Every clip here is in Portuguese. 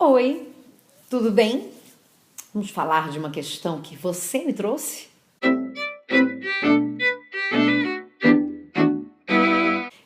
Oi, tudo bem? Vamos falar de uma questão que você me trouxe?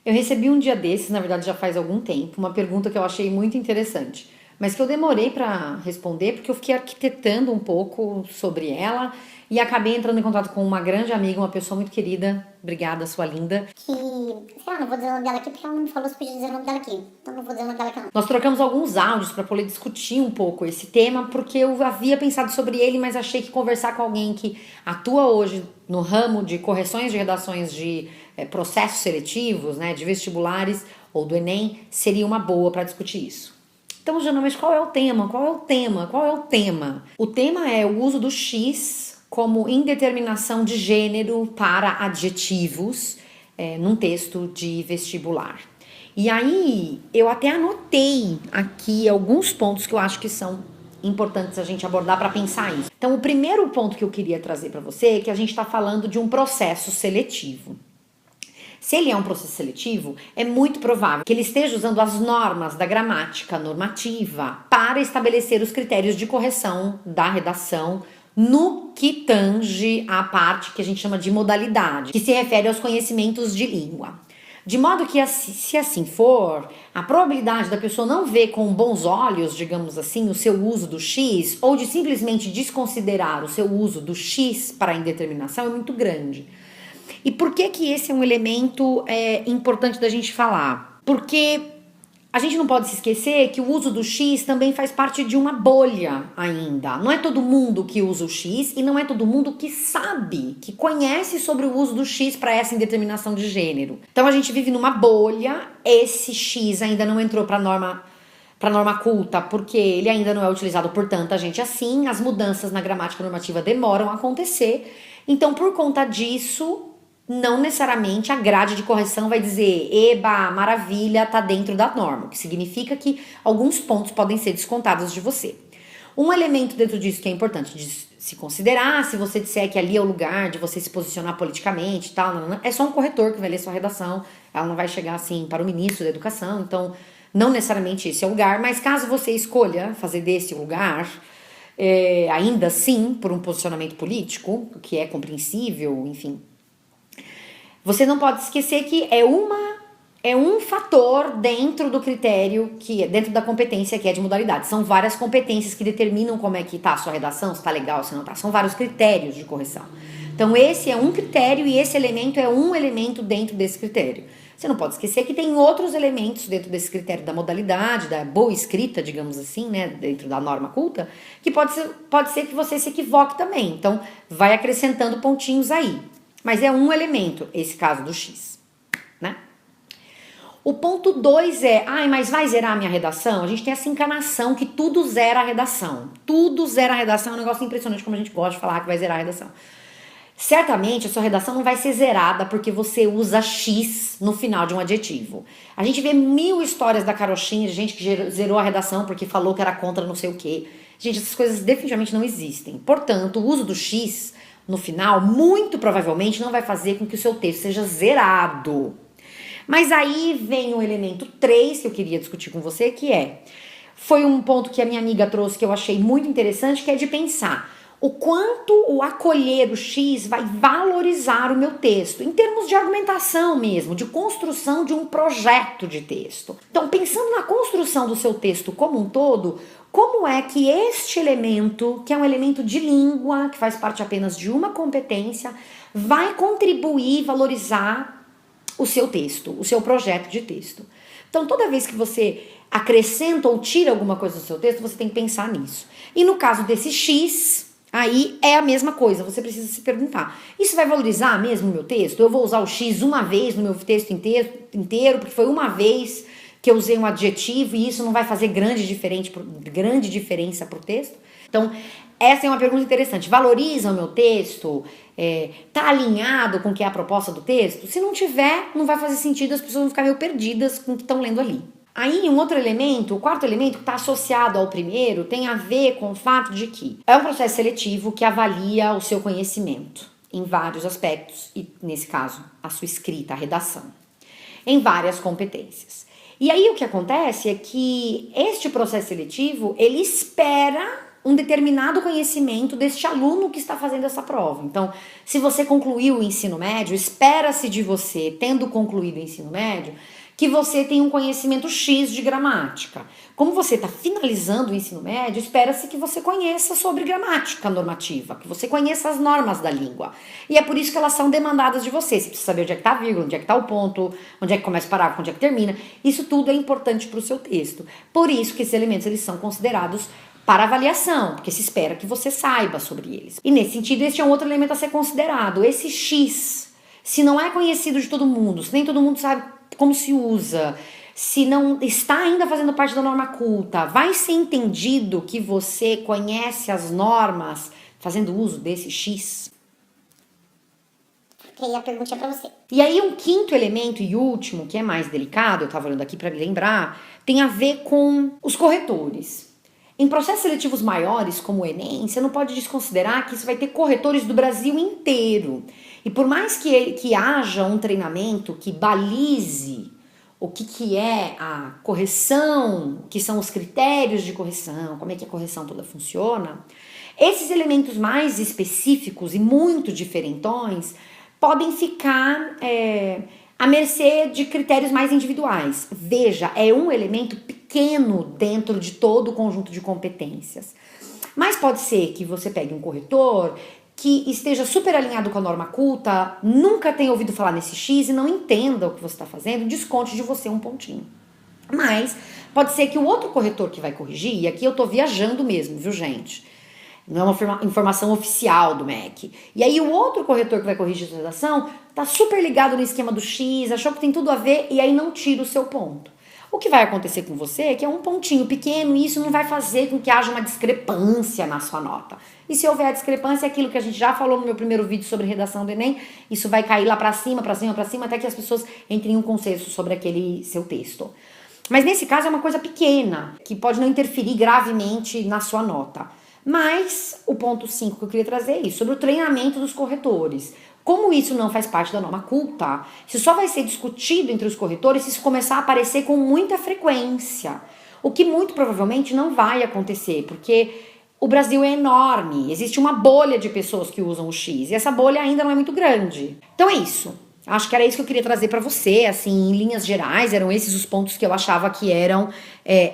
Eu recebi um dia desses, na verdade já faz algum tempo, uma pergunta que eu achei muito interessante, mas que eu demorei para responder porque eu fiquei arquitetando um pouco sobre ela e acabei entrando em contato com uma grande amiga, uma pessoa muito querida, obrigada, sua linda. Não vou dizer o nome dela aqui porque ela não me falou se podia dizer o nome dela aqui. Então não vou dizer o nome dela aqui não. Nós trocamos alguns áudios para poder discutir um pouco esse tema, porque eu havia pensado sobre ele, mas achei que conversar com alguém que atua hoje no ramo de correções de redações de processos seletivos, né, de vestibulares ou do Enem, seria uma boa para discutir isso. Então, Jana, mas qual é o tema? Qual é o tema? Qual é o tema? O tema é o uso do X como indeterminação de gênero para adjetivos num texto de vestibular. E aí, eu até anotei aqui alguns pontos que eu acho que são importantes a gente abordar para pensar isso. Então, o primeiro ponto que eu queria trazer para você é que a gente está falando de um processo seletivo. Se ele é um processo seletivo, é muito provável que ele esteja usando as normas da gramática normativa para estabelecer os critérios de correção da redação no que tange a parte que a gente chama de modalidade, que se refere aos conhecimentos de língua. De modo que, se assim for, a probabilidade da pessoa não ver com bons olhos, digamos assim, o seu uso do X, ou de simplesmente desconsiderar o seu uso do X para a indeterminação é muito grande. E por que esse é um elemento importante da gente falar? Porque a gente não pode se esquecer que o uso do X também faz parte de uma bolha ainda. Não é todo mundo que usa o X e não é todo mundo que sabe, que conhece sobre o uso do X para essa indeterminação de gênero. Então a gente vive numa bolha, esse X ainda não entrou para norma culta, porque ele ainda não é utilizado por tanta gente assim, as mudanças na gramática normativa demoram a acontecer. Então, por conta disso, não necessariamente a grade de correção vai dizer eba, maravilha, tá dentro da norma, o que significa que alguns pontos podem ser descontados de você. Um elemento dentro disso que é importante de se considerar, se você disser que ali é o lugar de você se posicionar politicamente e tal, é só um corretor que vai ler sua redação, ela não vai chegar assim para o ministro da educação, então não necessariamente esse é o lugar, mas caso você escolha fazer desse o lugar, ainda assim, por um posicionamento político, o que é compreensível, enfim, você não pode esquecer que é um fator dentro do critério, dentro da competência que é de modalidade. São várias competências que determinam como é que tá a sua redação, se tá legal, se não tá. São vários critérios de correção. Então esse é um critério e esse elemento é um elemento dentro desse critério. Você não pode esquecer que tem outros elementos dentro desse critério da modalidade, da boa escrita, digamos assim, né, dentro da norma culta, que pode ser que você se equivoque também. Então vai acrescentando pontinhos aí. Mas é um elemento, esse caso do X, né? O ponto 2 mas vai zerar a minha redação? A gente tem essa encanação que tudo zera a redação. Tudo zera a redação, é um negócio impressionante como a gente gosta de falar que vai zerar a redação. Certamente a sua redação não vai ser zerada porque você usa X no final de um adjetivo. A gente vê 1000 histórias da carochinha de gente que zerou a redação porque falou que era contra não sei o quê. Gente, essas coisas definitivamente não existem. Portanto, o uso do X no final, muito provavelmente não vai fazer com que o seu texto seja zerado. Mas aí vem o elemento 3 que eu queria discutir com você, foi um ponto que a minha amiga trouxe que eu achei muito interessante, que é de pensar o quanto o acolher o X vai valorizar o meu texto, em termos de argumentação mesmo, de construção de um projeto de texto. Então, pensando na construção do seu texto como um todo, como é que este elemento, que é um elemento de língua, que faz parte apenas de uma competência, vai contribuir, valorizar o seu texto, o seu projeto de texto? Então, toda vez que você acrescenta ou tira alguma coisa do seu texto, você tem que pensar nisso. E no caso desse X, aí é a mesma coisa, você precisa se perguntar, isso vai valorizar mesmo o meu texto? Eu vou usar o X uma vez no meu texto inteiro porque foi uma vez que eu usei um adjetivo e isso não vai fazer grande diferença para o texto? Então, essa é uma pergunta interessante. Valoriza o meu texto? Tá alinhado com o que é a proposta do texto? Se não tiver, não vai fazer sentido, as pessoas vão ficar meio perdidas com o que estão lendo ali. Aí, um outro elemento, o quarto elemento que está associado ao primeiro, tem a ver com o fato de que é um processo seletivo que avalia o seu conhecimento em vários aspectos, e nesse caso, a sua escrita, a redação, em várias competências. E aí o que acontece é que este processo seletivo, ele espera um determinado conhecimento deste aluno que está fazendo essa prova. Então, se você concluiu o ensino médio, espera-se de você, tendo concluído o ensino médio, que você tenha um conhecimento X de gramática. Como você está finalizando o ensino médio, espera-se que você conheça sobre gramática normativa, que você conheça as normas da língua. E é por isso que elas são demandadas de você. Você precisa saber onde é que está a vírgula, onde é que está o ponto, onde é que começa o parágrafo, onde é que termina. Isso tudo é importante para o seu texto. Por isso que esses elementos eles são considerados para avaliação, porque se espera que você saiba sobre eles. E nesse sentido, este é um outro elemento a ser considerado. Esse X, se não é conhecido de todo mundo, se nem todo mundo sabe como se usa, se não está ainda fazendo parte da norma culta, vai ser entendido que você conhece as normas fazendo uso desse X? Ok, a pergunta é pra você. E aí um quinto elemento e último, que é mais delicado, eu estava olhando aqui para me lembrar, tem a ver com os corretores. Em processos seletivos maiores, como o Enem, você não pode desconsiderar que isso vai ter corretores do Brasil inteiro. E por mais que haja um treinamento que balize o que é a correção, que são os critérios de correção, como é que a correção toda funciona, esses elementos mais específicos e muito diferentões podem ficar à mercê de critérios mais individuais. Veja, é um elemento pequeno dentro de todo o conjunto de competências. Mas pode ser que você pegue um corretor que esteja super alinhado com a norma culta, nunca tenha ouvido falar nesse X e não entenda o que você está fazendo, desconte de você um pontinho. Mas pode ser que o outro corretor que vai corrigir, e aqui eu tô viajando mesmo, viu, gente? Não é uma informação oficial do MEC. E aí o outro corretor que vai corrigir a sua redação tá super ligado no esquema do X, achou que tem tudo a ver e aí não tira o seu ponto. O que vai acontecer com você é que é um pontinho pequeno e isso não vai fazer com que haja uma discrepância na sua nota. E se houver a discrepância, é aquilo que a gente já falou no meu primeiro vídeo sobre redação do Enem, isso vai cair lá pra cima, até que as pessoas entrem em um consenso sobre aquele seu texto. Mas nesse caso é uma coisa pequena, que pode não interferir gravemente na sua nota. Mas o ponto 5 que eu queria trazer é isso, sobre o treinamento dos corretores. Como isso não faz parte da norma culta, isso só vai ser discutido entre os corretores se isso começar a aparecer com muita frequência. O que muito provavelmente não vai acontecer, porque o Brasil é enorme, existe uma bolha de pessoas que usam o X, e essa bolha ainda não é muito grande. Então é isso. Acho que era isso que eu queria trazer para você, assim, em linhas gerais, eram esses os pontos que eu achava que eram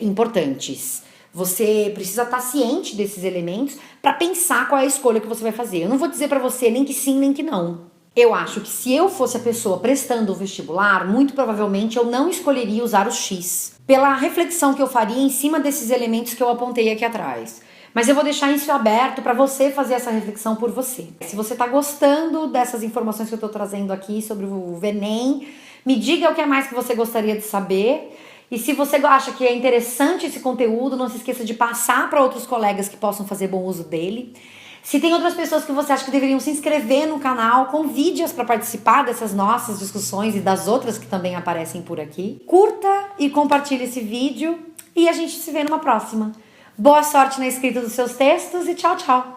importantes. Você precisa estar ciente desses elementos para pensar qual é a escolha que você vai fazer. Eu não vou dizer para você nem que sim, nem que não. Eu acho que se eu fosse a pessoa prestando o vestibular, muito provavelmente eu não escolheria usar o X, pela reflexão que eu faria em cima desses elementos que eu apontei aqui atrás. Mas eu vou deixar isso aberto para você fazer essa reflexão por você. Se você está gostando dessas informações que eu estou trazendo aqui sobre o Enem, me diga o que é mais que você gostaria de saber. E se você acha que é interessante esse conteúdo, não se esqueça de passar para outros colegas que possam fazer bom uso dele. Se tem outras pessoas que você acha que deveriam se inscrever no canal, convide-as para participar dessas nossas discussões e das outras que também aparecem por aqui. Curta e compartilhe esse vídeo e a gente se vê numa próxima. Boa sorte na escrita dos seus textos e tchau, tchau!